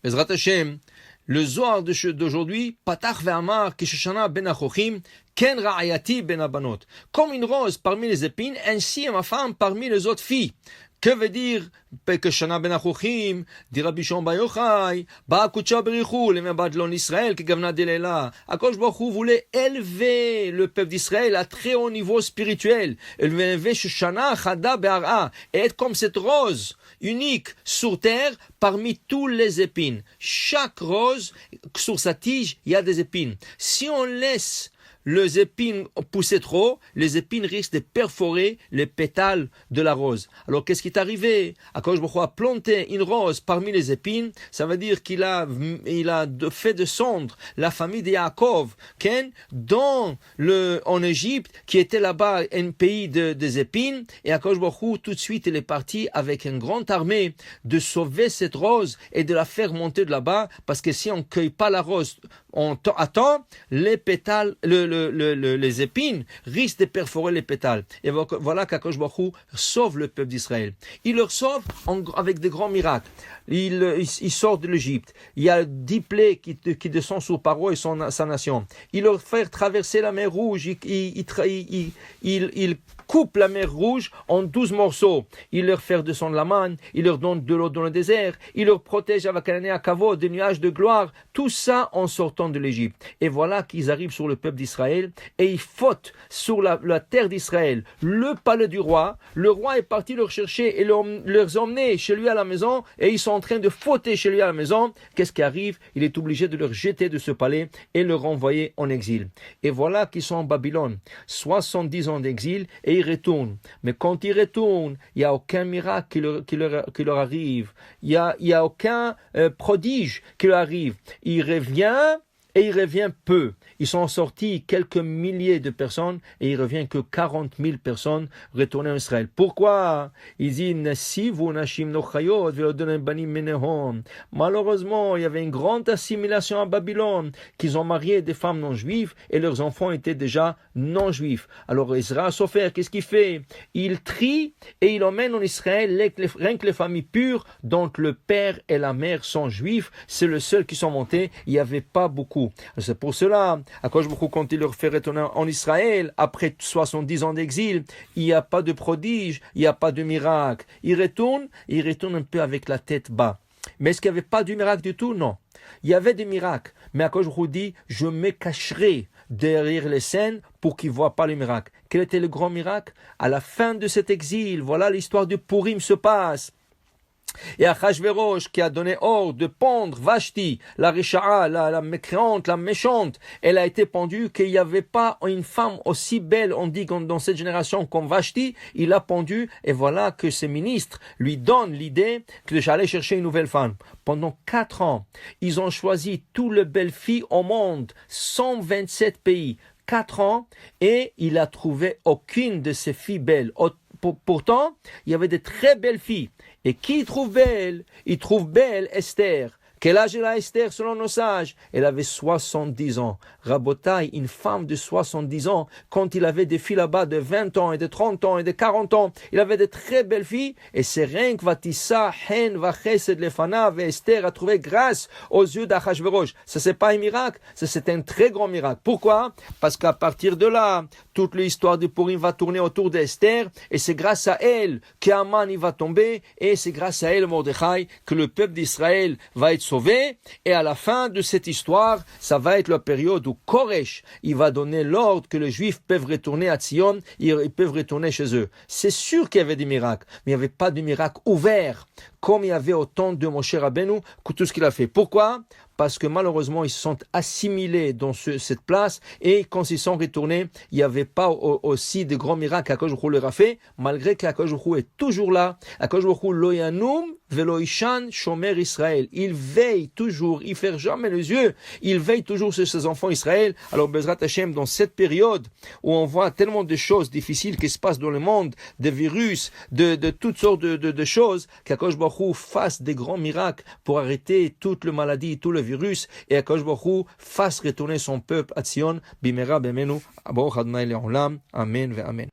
Bezrat Hashem, le Zohar d'aujourd'hui, Patach ve'amar Kishashana ben achochim, ken ra'ayati ben abanot. Comme une rose parmi les épines, ainsi est ma femme parmi les autres filles. Que veut dire Kishashana ben achochim, dit Rabbi Shimon bar Yochai, Ba'akutcha berichu, les Badlon Israël, qui gavna delela. Akadosh Baruch Hu voulait élever le peuple d'Israël à très haut niveau spirituel. Il voulait élever Shoshana Chada be'ara, et être comme cette rose unique sur terre parmi tous les épines. Chaque rose, sur sa tige, il y a des épines. Si on laisse les épines pousser trop, les épines risquent de perforer les pétales de la rose. Alors qu'est-ce qui est arrivé? Akadosh Baruch Hu a planté une rose parmi les épines, ça veut dire qu'il a fait descendre la famille de Yaakov, en Égypte, qui était là-bas un pays des épines, et Akadosh Baruch Hu tout de suite il est parti avec une grande armée de sauver cette rose et de la faire monter de là-bas, parce que si on ne cueille pas la rose à temps, les pétales, les épines risquent de perforer les pétales. Et voilà qu'Akadosh Baruch Hu sauve le peuple d'Israël. Il leur sauve avec des grands miracles. Il sort de l'Égypte. Il y a 10 plaies qui descendent sur Paro et sa nation. Il leur fait traverser la mer Rouge. Il coupe la mer Rouge en 12 morceaux. Il leur fait descendre la manne. Il leur donne de l'eau dans le désert. Il leur protège avec un à Kavod, des nuages de gloire. Tout ça en sortant de l'Égypte. Et voilà qu'ils arrivent sur le peuple d'Israël et ils fautent sur la terre d'Israël. Le palais du roi. Le roi est parti leur chercher et leur emmener chez lui à la maison et ils sont en train de fauter chez lui à la maison. Qu'est-ce qui arrive? Il est obligé de leur jeter de ce palais et leur renvoyer en exil. Et voilà qu'ils sont en Babylone. 70 ans d'exil et ils retournent. Mais quand ils retournent, il n'y a aucun miracle qui leur arrive. Il n'y a aucun prodige qui leur arrive. Il revient et il revient peu. Ils sont sortis quelques milliers de personnes et il revient que 40 000 personnes retournées en Israël. Pourquoi? Ils disent malheureusement, il y avait une grande assimilation à Babylone, qu'ils ont marié des femmes non juives et leurs enfants étaient déjà non juifs. Alors Ezra Sofer, qu'est-ce qu'il fait? Il trie et il emmène en Israël rien que les familles pures dont le père et la mère sont juifs. C'est le seul qui sont montés. Il n'y avait pas beaucoup. C'est pour cela, Akadosh Baruch Hu, quand il leur fait retourner en Israël, après 70 ans d'exil, il n'y a pas de prodige, il n'y a pas de miracle. Il retourne un peu avec la tête bas. Mais est-ce qu'il n'y avait pas de miracle du tout? Non. Il y avait des miracles. Mais Akadosh Baruch Hu dit, je me cacherai derrière les scènes pour qu'ils ne voient pas le miracle. Quel était le grand miracle? À la fin de cet exil, voilà l'histoire de Purim se passe. Et Achashverosh qui a donné ordre de pendre Vashti, la Risha'a, la mécréante, la méchante, elle a été pendue, qu'il n'y avait pas une femme aussi belle, on dit dans cette génération comme Vashti, il l'a pendue, et voilà que ses ministres lui donnent l'idée que j'allais chercher une nouvelle femme. Pendant 4 ans, ils ont choisi toutes les belles filles au monde, 127 pays, 4 ans, et il a trouvé aucune de ces filles belles. Pourtant, il y avait de très belles filles. Et qui il trouve belle? Il trouve belle Esther. Quel âge elle a Esther selon nos sages? Elle avait 70 ans. Rabotai, une femme de 70 ans, quand il avait des filles là-bas de 20 ans et de 30 ans et de 40 ans, il avait de très belles filles. Et c'est rien que Vatissa, Hen, Vachesed, Lefana, Esther a trouvé grâce aux yeux d'Achashverosh. Ça, c'est pas un miracle, ça, c'est un très grand miracle. Pourquoi? Parce qu'à partir de là, toute l'histoire de Purim va tourner autour d'Esther, et c'est grâce à elle qu'Aman il va tomber, et c'est grâce à elle, Mordechai, que le peuple d'Israël va être sauvé. Et à la fin de cette histoire, ça va être la période où Koresh, il va donner l'ordre que les Juifs peuvent retourner à Tzion, ils peuvent retourner chez eux. C'est sûr qu'il y avait des miracles, mais il n'y avait pas de miracles ouverts, comme il y avait au temps de Moshe Rabbeinu, que tout ce qu'il a fait. Pourquoi? Parce que malheureusement, ils se sont assimilés dans cette place, et quand ils sont retournés, il n'y avait pas aussi de grands miracles qu'Akadosh Baruch Hu leur a fait, malgré qu'Akadosh Baruch Hu est toujours là. Akadosh Baruch Hu lo yanum velo ishan shomer Israël. Il veille toujours, il ne ferme jamais les yeux, il veille toujours sur ses enfants Israël. Alors Bezrat Hashem, dans cette période où on voit tellement de choses difficiles qui se passent dans le monde, des virus, de toutes sortes de choses, qu'Akadosh Baruch Hu fasse des grands miracles pour arrêter toute la maladie, tout le virus, et Akadosh Baruch Hu fasse retourner son peuple à Tzion, bimera bemenu, Baruch Adonai le'olam, amen ve amen.